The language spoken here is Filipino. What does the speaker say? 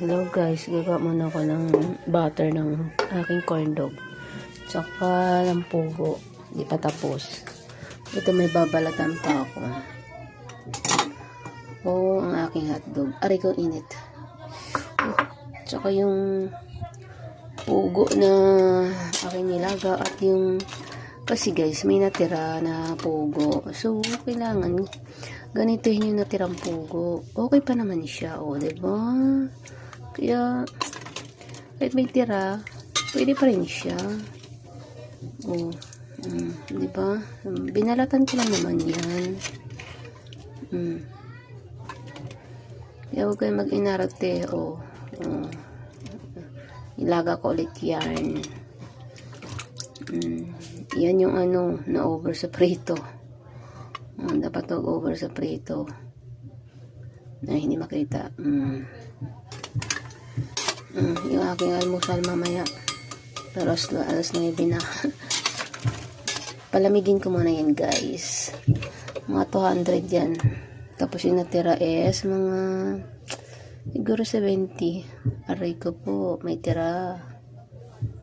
Hello guys, gagawa muna ako ng butter ng aking corn dog. Tsaka ng pugo. Hindi pa tapos. Ito may babalatan pa ako. Ang aking hotdog. Aray ko init. Tsaka yung pugo na aking nilaga at yung kasi guys, may natira na pugo. So, kailangan ganituhin yung natirang pugo. Okay pa naman siya, diba? Kaya, kahit may tira, pwede pa rin siya. Diba? Binalatan ko lang naman yan. Kaya huwag kayo mag-inarte. Ilaga ko ulit yan. Yan yung na over sa prito. Dapat over sa prito. Na hindi makita. Yung aking almusal mamaya. Pero alas 9 na. Palamigin ko muna yan guys. Mga 200 yan. Tapos yung natira is mga siguro 70. Aray ko po, may tira.